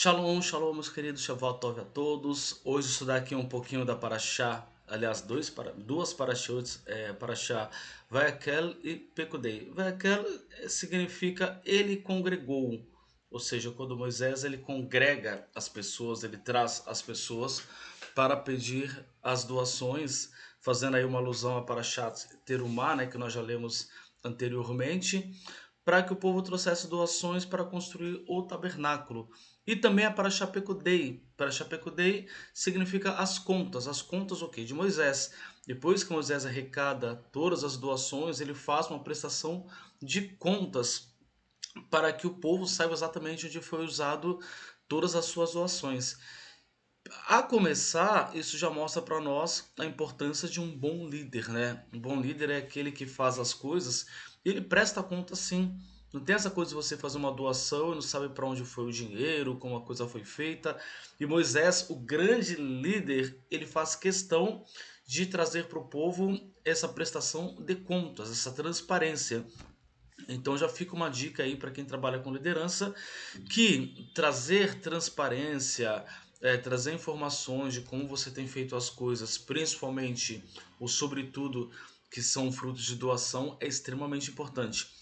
Shalom, shalom, meus queridos, Shavuot Tov a todos. Hoje estudar aqui um pouquinho da Parashá, aliás, duas Parashot, Parashá Vayakel e Pekudei. Vayakel significa ele congregou, ou seja, quando Moisés ele congrega as pessoas, ele traz as pessoas para pedir as doações, fazendo aí uma alusão a Parashat Terumá, né, que nós já lemos anteriormente, para que o povo trouxesse doações para construir o tabernáculo. E também a Parashá Pekudei. Parashá Pekudei significa as contas o quê? De Moisés. Depois que Moisés arrecada todas as doações, ele faz uma prestação de contas para que o povo saiba exatamente onde foi usado todas as suas doações. A começar, isso já mostra para nós a importância de um bom líder, né? Um bom líder é aquele que faz as coisas e ele presta conta sim. Não tem essa coisa de você fazer uma doação e não sabe para onde foi o dinheiro, como a coisa foi feita. E Moisés, o grande líder, ele faz questão de trazer para o povo essa prestação de contas, essa transparência. Então já fica uma dica aí para quem trabalha com liderança que trazer transparência, trazer informações de como você tem feito as coisas, principalmente o sobretudo que são frutos de doação, é extremamente importante.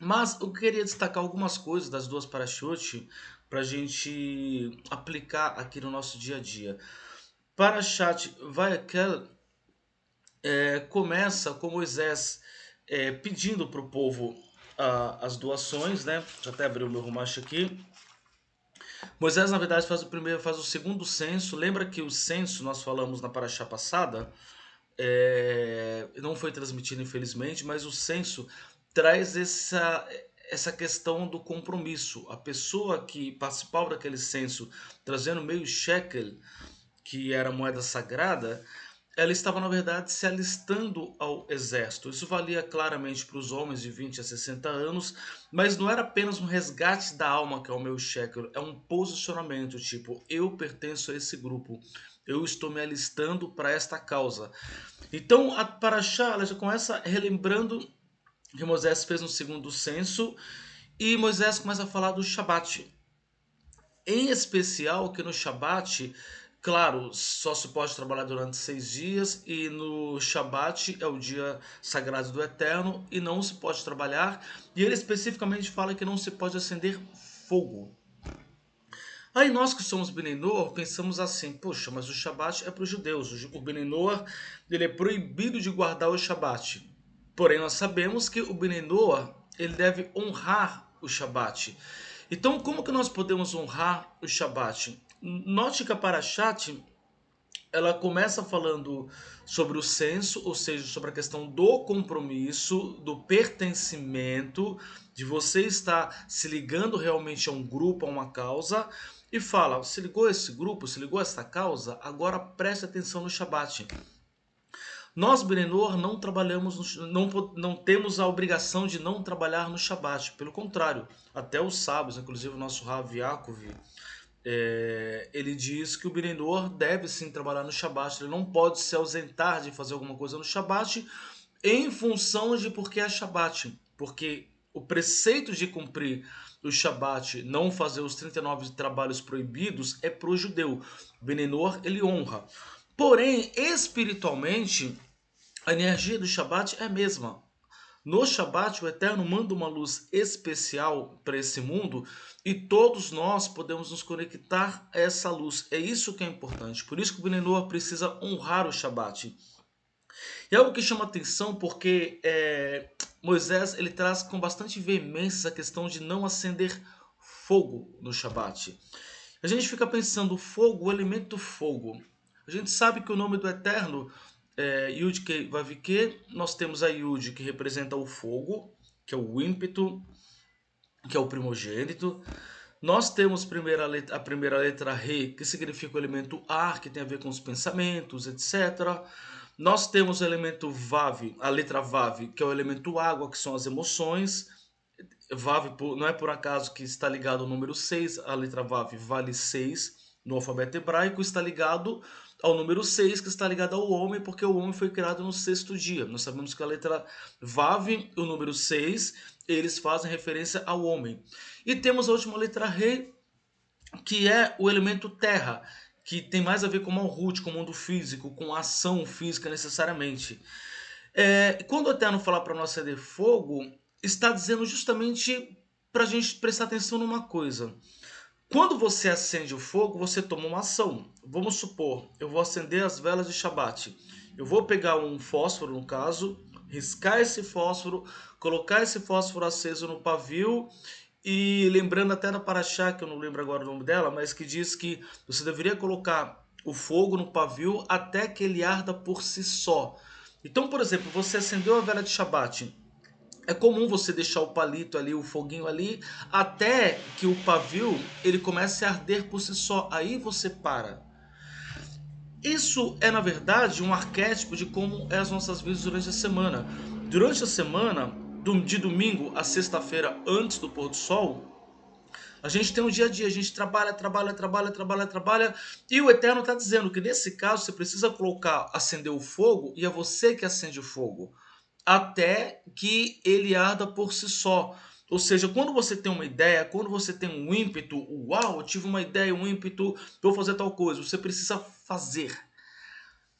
Mas eu queria destacar algumas coisas das duas parashot para a gente aplicar aqui no nosso dia a dia. Parashat Vayakel começa com Moisés pedindo para o povo as doações, né? Deixa eu até abrir o meu rumacho aqui. Moisés, na verdade, faz o segundo censo. Lembra que o censo nós falamos na paraxá passada? Não foi transmitido, infelizmente, mas o censo traz essa questão do compromisso. A pessoa que participava daquele censo, trazendo meio shekel, que era moeda sagrada, ela estava, na verdade, se alistando ao exército. Isso valia claramente para os homens de 20 a 60 anos, mas não era apenas um resgate da alma, que é o meu shekel, é um posicionamento, tipo, eu pertenço a esse grupo, eu estou me alistando para esta causa. Então, a Paraxá, ela já começa relembrando que Moisés fez no segundo censo, e Moisés começa a falar do Shabat. Em especial que no Shabat, claro, só se pode trabalhar durante 6 dias e no Shabat é o dia sagrado do Eterno e não se pode trabalhar. E ele especificamente fala que não se pode acender fogo. Aí nós que somos Benenor pensamos assim, poxa, mas o Shabat é para os judeus. O Benenor ele é proibido de guardar o Shabat. Porém nós sabemos que o Benenor ele deve honrar o Shabat. Então como que nós podemos honrar o Shabat? Note que a Parashat ela começa falando sobre o censo, ou seja, sobre a questão do compromisso, do pertencimento, de você estar se ligando realmente a um grupo, a uma causa, e fala, se ligou a esse grupo, se ligou a essa causa, agora preste atenção no Shabat. Nós, Benenor, não trabalhamos, não temos a obrigação de não trabalhar no Shabat. Pelo contrário, até os sábios, inclusive o nosso Rav Yaakov, ele diz que o Benenor deve sim trabalhar no Shabat. Ele não pode se ausentar de fazer alguma coisa no Shabat em função de porque é Shabat. Porque o preceito de cumprir o Shabat, não fazer os 39 trabalhos proibidos, é para o judeu. O Benenor, ele honra. Porém, espiritualmente, a energia do Shabat é a mesma. No Shabat, o Eterno manda uma luz especial para esse mundo e todos nós podemos nos conectar a essa luz. É isso que é importante. Por isso que o Benenor precisa honrar o Shabat. E é algo que chama atenção porque Moisés ele traz com bastante veemência essa questão de não acender fogo no Shabat. A gente fica pensando, fogo, o elemento fogo. A gente sabe que o nome do Eterno é Yud Kei Vav Kei. Nós temos a Yud que representa o fogo, que é o ímpeto, que é o primogênito. Nós temos a primeira letra Re, que significa o elemento ar, que tem a ver com os pensamentos, etc. Nós temos o elemento Vav, a letra Vav, que é o elemento água, que são as emoções. Vav não é por acaso que está ligado ao número 6, a letra Vav vale 6 no alfabeto hebraico, está ligado ao número 6, que está ligado ao homem, porque o homem foi criado no sexto dia. Nós sabemos que a letra Vav e o número 6, eles fazem referência ao homem. E temos a última letra Rei, que é o elemento terra, que tem mais a ver com o Malhut, com o mundo físico, com a ação física necessariamente. Quando o Eterno fala para nós acender fogo, está dizendo justamente para a gente prestar atenção numa coisa. Quando você acende o fogo, você toma uma ação. Vamos supor, eu vou acender as velas de Shabat. Eu vou pegar um fósforo, no caso, riscar esse fósforo, colocar esse fósforo aceso no pavio e lembrando até da Paraxá, que eu não lembro agora o nome dela, mas que diz que você deveria colocar o fogo no pavio até que ele arda por si só. Então, por exemplo, você acendeu a vela de Shabat. É comum você deixar o palito ali, o foguinho ali, até que o pavio ele comece a arder por si só. Aí você para. Isso é, na verdade, um arquétipo de como é as nossas vidas durante a semana. Durante a semana, de domingo a sexta-feira, antes do pôr do sol, a gente tem um dia a dia, a gente trabalha, trabalha, trabalha, trabalha, trabalha, e o Eterno está dizendo que nesse caso você precisa colocar, acender o fogo, e é você que acende o fogo, até que ele arda por si só. Ou seja, quando você tem uma ideia, quando você tem um ímpeto, uau, eu tive uma ideia, um ímpeto, vou fazer tal coisa, você precisa fazer.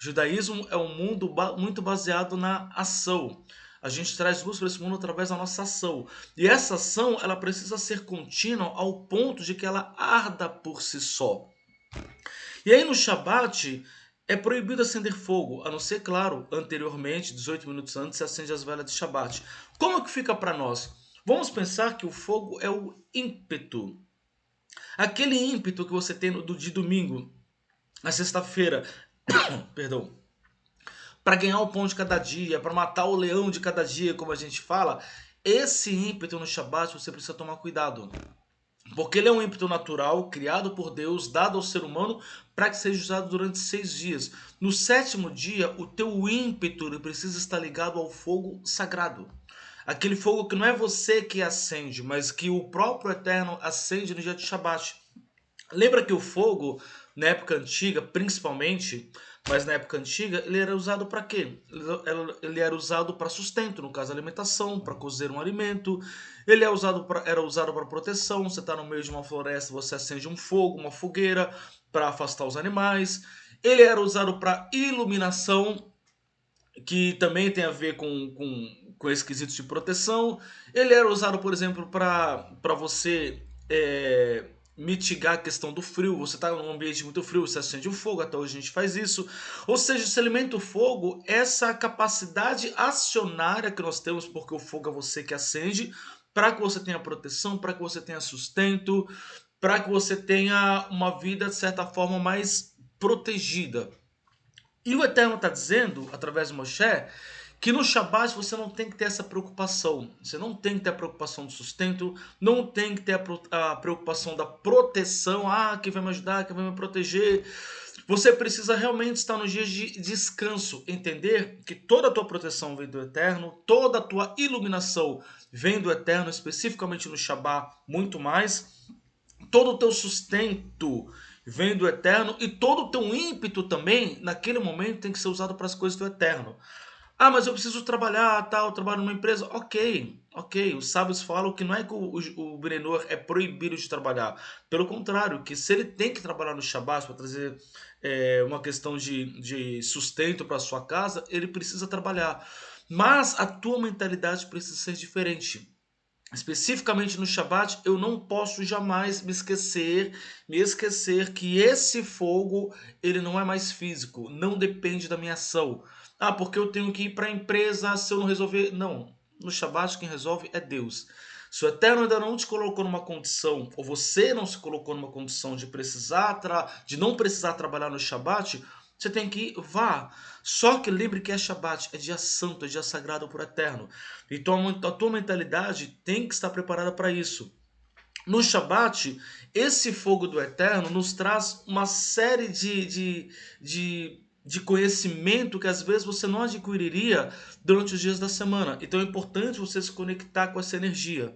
O judaísmo é um mundo muito baseado na ação. A gente traz luz para esse mundo através da nossa ação. E essa ação, ela precisa ser contínua ao ponto de que ela arda por si só. E aí no Shabat é proibido acender fogo, a não ser, claro, anteriormente, 18 minutos antes, se acende as velas de Shabat. Como que fica para nós? Vamos pensar que o fogo é o ímpeto. Aquele ímpeto que você tem de domingo, na sexta-feira, perdão, para ganhar o pão de cada dia, para matar o leão de cada dia, como a gente fala, esse ímpeto no Shabat você precisa tomar cuidado. Porque ele é um ímpeto natural, criado por Deus, dado ao ser humano, para que seja usado durante 6 dias. No sétimo dia, o teu ímpeto ele precisa estar ligado ao fogo sagrado. Aquele fogo que não é você que acende, mas que o próprio Eterno acende no dia de Shabat. Lembra que o fogo, na época antiga, principalmente, mas na época antiga, ele era usado para quê? Ele era usado para sustento, no caso alimentação, para cozer um alimento. Ele era usado para proteção. Você está no meio de uma floresta, você acende um fogo, uma fogueira, para afastar os animais. Ele era usado para iluminação, que também tem a ver com esse quesito de proteção. Ele era usado, por exemplo, para você mitigar a questão do frio. Você está num ambiente muito frio, você acende um fogo, até hoje a gente faz isso. Ou seja, se alimenta o fogo, essa capacidade acionária que nós temos, porque o fogo é você que acende, para que você tenha proteção, para que você tenha sustento, para que você tenha uma vida, de certa forma, mais protegida. E o Eterno está dizendo, através de Moshe, que no Shabat você não tem que ter essa preocupação. Você não tem que ter a preocupação do sustento, não tem que ter a preocupação da proteção. Ah, quem vai me ajudar, quem vai me proteger. Você precisa realmente estar nos dias de descanso. Entender que toda a tua proteção vem do Eterno, toda a tua iluminação vem do Eterno, especificamente no Shabat, muito mais. Todo o teu sustento vem do Eterno e todo o teu ímpeto também, naquele momento, tem que ser usado para as coisas do Eterno. Ah, mas eu preciso trabalhar, tal, eu trabalho numa empresa. Ok, ok. Os sábios falam que não é que o Benenor é proibido de trabalhar. Pelo contrário, que se ele tem que trabalhar no Shabat para trazer uma questão de sustento para sua casa, ele precisa trabalhar. Mas a tua mentalidade precisa ser diferente. Especificamente no Shabat, eu não posso jamais me esquecer que esse fogo, ele não é mais físico, não depende da minha ação. Ah, porque eu tenho que ir para a empresa se eu não resolver. Não, no Shabat quem resolve é Deus. Se o Eterno ainda não te colocou numa condição, ou você não se colocou numa condição de não precisar trabalhar no Shabat, você tem que ir, vá. Só que lembre que é Shabat, é dia santo, é dia sagrado por Eterno. Então a tua mentalidade tem que estar preparada para isso. No Shabat, esse fogo do Eterno nos traz uma série de conhecimento que às vezes você não adquiriria durante os dias da semana. Então é importante você se conectar com essa energia.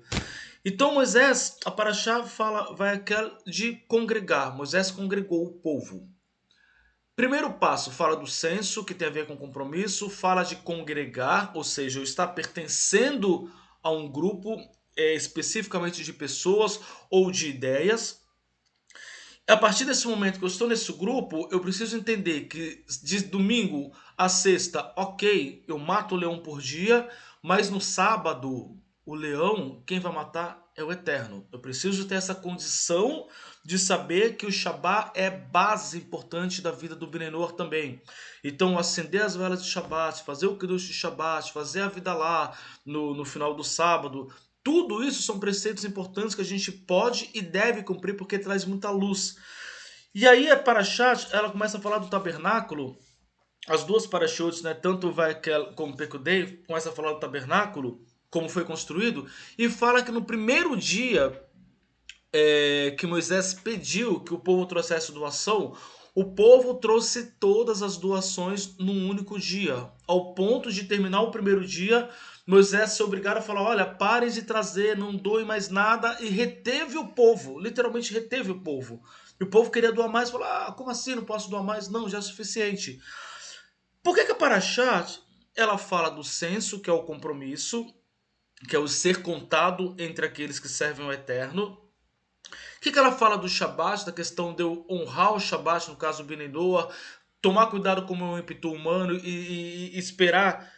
Então Moisés, a Paraxá fala, vai aquela de congregar. Moisés congregou o povo. Primeiro passo, fala do censo, que tem a ver com compromisso, fala de congregar, ou seja, eu estar pertencendo a um grupo especificamente de pessoas ou de ideias. A partir desse momento que eu estou nesse grupo, eu preciso entender que de domingo a sexta, ok, eu mato o leão por dia, mas no sábado, o leão, quem vai matar é o Eterno. Eu preciso ter essa condição de saber que o Shabat é base importante da vida do Benenor também. Então, acender as velas de Shabat, fazer o Kiddush de Shabat, fazer a vida lá no final do sábado, tudo isso são preceitos importantes que a gente pode e deve cumprir porque traz muita luz. E aí a Parashat, ela começa a falar do tabernáculo, as duas Parashot, né, tanto Vaikel como Pekudei, começa a falar do tabernáculo, como foi construído, e fala que no primeiro dia que Moisés pediu que o povo trouxesse doação, o povo trouxe todas as doações num único dia. Ao ponto de terminar o primeiro dia, Moisés se obrigaram a falar: olha, parem de trazer, não doem mais nada, e reteve o povo, literalmente reteve o povo. E o povo queria doar mais, falou: ah, como assim não posso doar mais? Não, já é suficiente. Por que a Parashat, ela fala do censo, que é o compromisso, que é o ser contado entre aqueles que servem ao Eterno? O que ela fala do Shabat, da questão de eu honrar o Shabat, no caso do Benenoa, tomar cuidado com o meu ímpeto humano e esperar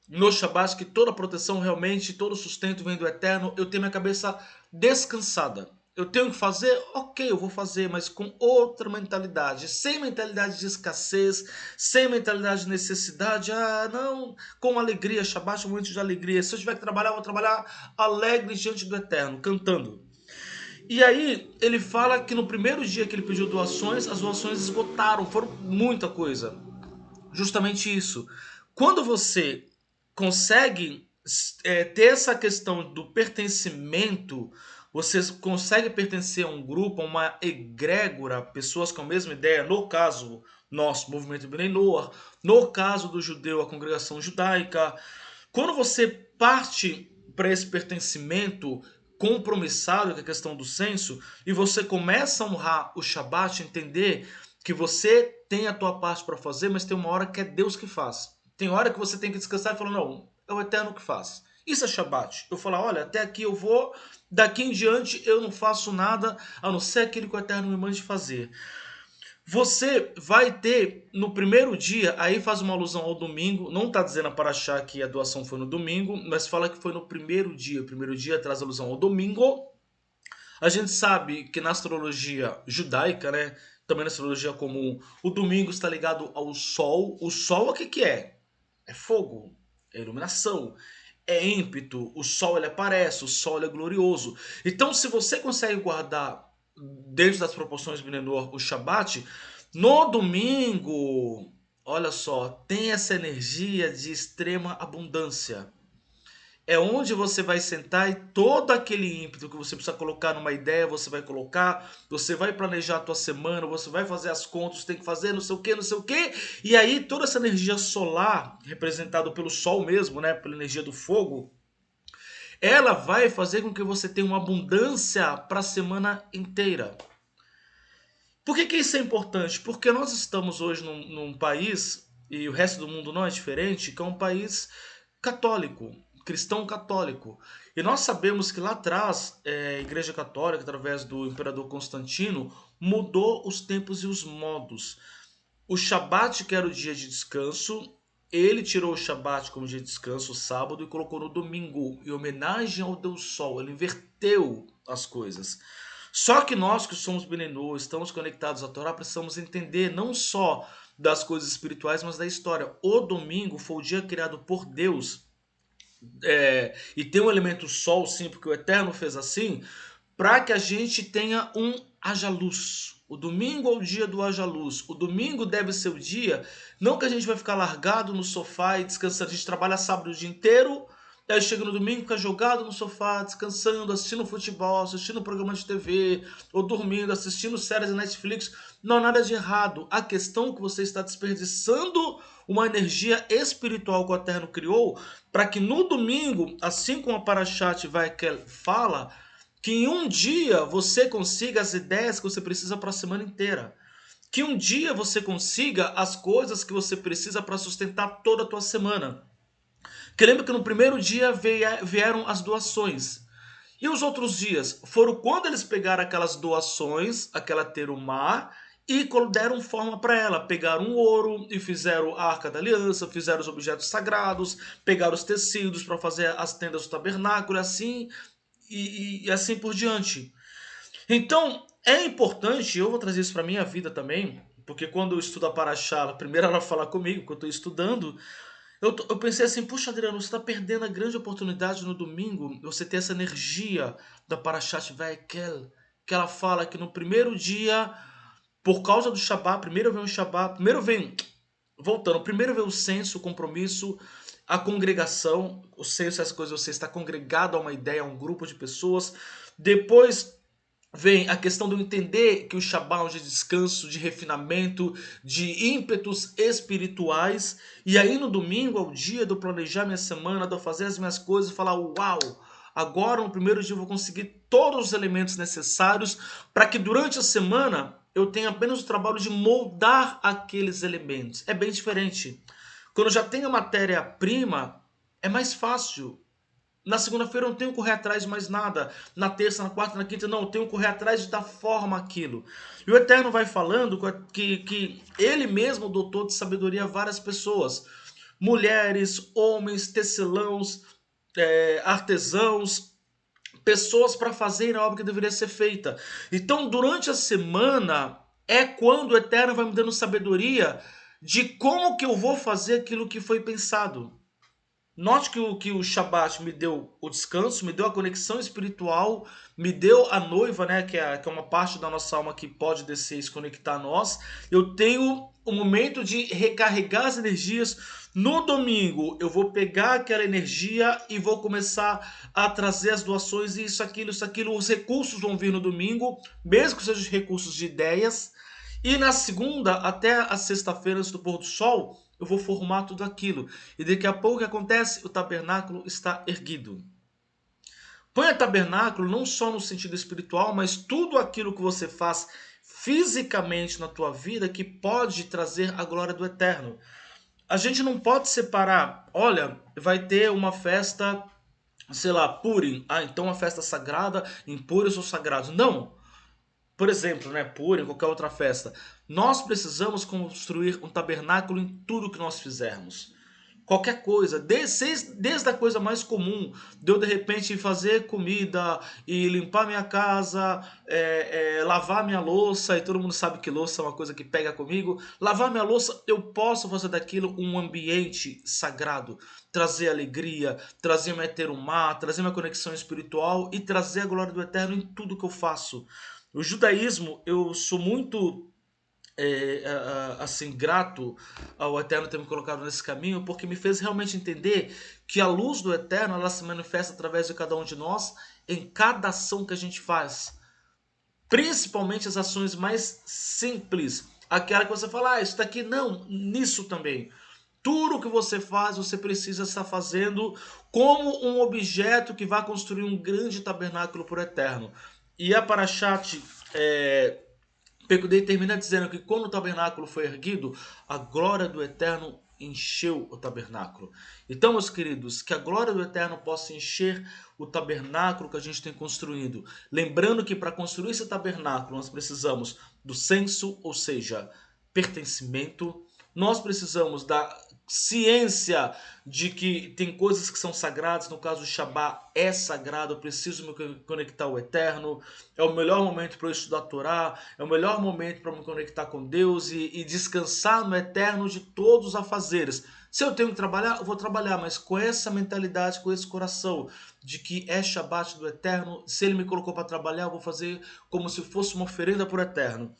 no Shabat que toda a proteção realmente, todo o sustento vem do Eterno, eu tenho minha cabeça descansada. Eu tenho que fazer? Ok, eu vou fazer, mas com outra mentalidade. Sem mentalidade de escassez, sem mentalidade de necessidade. Ah, não, com alegria. Shabat é um momento de alegria. Se eu tiver que trabalhar, eu vou trabalhar alegre diante do Eterno, cantando. E aí ele fala que no primeiro dia que ele pediu doações, as doações esgotaram, foram muita coisa. Justamente isso. Quando você consegue ter essa questão do pertencimento, você consegue pertencer a um grupo, a uma egrégora, pessoas com a mesma ideia, no caso, nosso movimento Bnei Noach, no caso do judeu, a congregação judaica. Quando você parte para esse pertencimento compromissado, que é a questão do censo, e você começa a honrar o Shabat, entender que você tem a tua parte para fazer, mas tem uma hora que é Deus que faz. Tem hora que você tem que descansar e falar, não, é o Eterno que faz. Isso é Shabat. Eu falo, olha, até aqui eu vou, daqui em diante eu não faço nada, a não ser aquilo que o Eterno me mande fazer. Você vai ter no primeiro dia, aí faz uma alusão ao domingo, não está dizendo para achar que a doação foi no domingo, mas fala que foi no primeiro dia. O primeiro dia traz alusão ao domingo. A gente sabe que na astrologia judaica, né, também na astrologia comum, o domingo está ligado ao sol. O sol o que que é? É fogo, é iluminação, é ímpeto. O sol ele aparece, o sol ele é glorioso. Então, se você consegue guardar dentro das proporções de Menor o Shabat, no domingo, olha só, tem essa energia de extrema abundância. É onde você vai sentar e todo aquele ímpeto que você precisa colocar numa ideia, você vai colocar, você vai planejar a tua semana, você vai fazer as contas, tem que fazer não sei o que, não sei o que, e aí toda essa energia solar, representada pelo sol mesmo, né, pela energia do fogo, ela vai fazer com que você tenha uma abundância para a semana inteira. Por que isso é importante? Porque nós estamos hoje num país, e o resto do mundo não é diferente, que é um país católico, cristão católico. E nós sabemos que lá atrás, a Igreja Católica, através do Imperador Constantino, mudou os tempos e os modos. O Shabat, que era o dia de descanso, ele tirou o Shabat como dia de descanso, o sábado, e colocou no domingo, em homenagem ao Deus Sol. Ele inverteu as coisas. Só que nós que somos Benenu, estamos conectados à Torá, precisamos entender não só das coisas espirituais, mas da história. O domingo foi o dia criado por Deus, e tem um elemento sol, sim, porque o Eterno fez assim, para que a gente tenha um haja luz. O domingo é o dia do haja luz. O domingo deve ser o dia, não que a gente vai ficar largado no sofá e descansando. A gente trabalha sábado o dia inteiro, aí chega no domingo, fica jogado no sofá, descansando, assistindo futebol, assistindo programa de TV, ou dormindo, assistindo séries da Netflix. Não há nada de errado. A questão é que você está desperdiçando uma energia espiritual que o Eterno criou, para que no domingo, assim como a Parashat Vaikel fala, que em um dia você consiga as ideias que você precisa para a semana inteira. Que um dia você consiga as coisas que você precisa para sustentar toda a tua semana. Que lembra que no primeiro dia vieram as doações. E os outros dias foram quando eles pegaram aquelas doações, aquela terumá, e deram forma para ela. Pegaram o ouro e fizeram a Arca da Aliança, fizeram os objetos sagrados, pegaram os tecidos para fazer as tendas do tabernáculo, assim e assim por diante. Então, é importante, eu vou trazer isso para minha vida também, porque quando eu estudo a Paraxá, primeiro ela fala comigo, que eu estou estudando, eu pensei assim, puxa Adriano, você está perdendo a grande oportunidade no domingo, você ter essa energia da Parashat Vaekel, que ela fala que no primeiro dia, por causa do Shabat, primeiro vem o Shabat, primeiro vem, voltando, primeiro vem o senso, o compromisso, a congregação, o senso, essa coisa, você está congregado a uma ideia, a um grupo de pessoas, depois vem a questão de eu entender que o Shabat é um dia de descanso, de refinamento, de ímpetos espirituais. E aí no domingo é o dia de eu planejar minha semana, de eu fazer as minhas coisas e falar, uau, agora no primeiro dia eu vou conseguir todos os elementos necessários para que durante a semana eu tenha apenas o trabalho de moldar aqueles elementos. É bem diferente. Quando eu já tenho a matéria-prima, é mais fácil. Na segunda-feira eu não tenho que correr atrás de mais nada. Na terça, na quarta, na quinta, não. Eu tenho que correr atrás de dar forma àquilo. E o Eterno vai falando que ele mesmo dotou de sabedoria várias pessoas. Mulheres, homens, tecelãos, artesãos, pessoas para fazerem a obra que deveria ser feita. Então, durante a semana, é quando o Eterno vai me dando sabedoria de como que eu vou fazer aquilo que foi pensado. Note que o Shabat me deu o descanso, me deu a conexão espiritual, me deu a noiva, né, que é uma parte da nossa alma que pode descer e se conectar a nós. Eu tenho o momento de recarregar as energias. No domingo, eu vou pegar aquela energia e vou começar a trazer as doações e isso, aquilo, isso, aquilo. Os recursos vão vir no domingo, mesmo que sejam recursos de ideias. E na segunda, até a sexta-feira, antes do pôr do sol, eu vou formar tudo aquilo. E daqui a pouco o que acontece? O tabernáculo está erguido. Põe o tabernáculo não só no sentido espiritual, mas tudo aquilo que você faz fisicamente na tua vida que pode trazer a glória do Eterno. A gente não pode separar, olha, vai ter uma festa, sei lá, Purim. Ah, então uma festa sagrada, em Purim são sagrados. Não. Por exemplo, né, Purim, qualquer outra festa. Nós precisamos construir um tabernáculo em tudo que nós fizermos. Qualquer coisa, desde a coisa mais comum, de eu de repente fazer comida e limpar minha casa, lavar minha louça, e todo mundo sabe que louça é uma coisa que pega comigo. Lavar minha louça, eu posso fazer daquilo um ambiente sagrado, trazer alegria, trazer minha terumá, trazer minha conexão espiritual e trazer a glória do Eterno em tudo que eu faço. O judaísmo, eu sou muito assim, grato ao Eterno ter me colocado nesse caminho, porque me fez realmente entender que a luz do Eterno ela se manifesta através de cada um de nós em cada ação que a gente faz, principalmente as ações mais simples, aquela que você fala, ah, isso daqui não, nisso também. Tudo que você faz, você precisa estar fazendo como um objeto que vai construir um grande tabernáculo para o Eterno. E a Parashat Pecudei termina dizendo que quando o tabernáculo foi erguido, a glória do Eterno encheu o tabernáculo. Então, meus queridos, que a glória do Eterno possa encher o tabernáculo que a gente tem construído. Lembrando que para construir esse tabernáculo nós precisamos do censo, ou seja, pertencimento. Nós precisamos da ciência de que tem coisas que são sagradas, no caso o Shabat é sagrado, eu preciso me conectar ao Eterno, é o melhor momento para eu estudar a Torá, é o melhor momento para me conectar com Deus e descansar no Eterno de todos os afazeres. Se eu tenho que trabalhar, eu vou trabalhar, mas com essa mentalidade, com esse coração de que é Shabat do Eterno, se Ele me colocou para trabalhar, eu vou fazer como se fosse uma oferenda para o Eterno.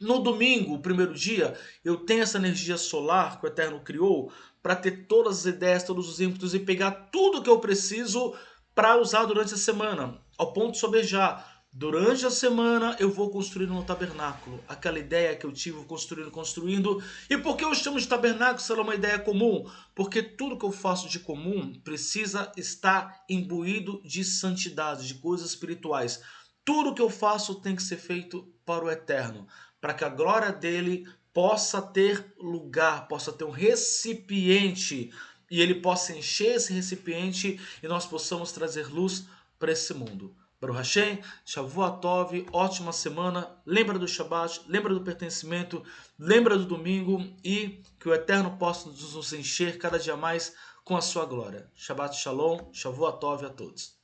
No domingo, o primeiro dia, eu tenho essa energia solar que o Eterno criou para ter todas as ideias, todos os ímpetos e pegar tudo que eu preciso para usar durante a semana. Ao ponto de sobejar. Durante a semana eu vou construir um tabernáculo. Aquela ideia que eu tive construindo. E por que eu chamo de tabernáculo se ela é uma ideia comum? Porque tudo que eu faço de comum precisa estar imbuído de santidade, de coisas espirituais. Tudo que eu faço tem que ser feito para o Eterno, para que a glória dele possa ter lugar, possa ter um recipiente e ele possa encher esse recipiente e nós possamos trazer luz para esse mundo. Baruch Hashem, Shavua Tov, ótima semana, lembra do Shabbat, lembra do pertencimento, lembra do domingo e que o Eterno possa nos encher cada dia mais com a sua glória. Shabbat Shalom, Shavua Tov a todos.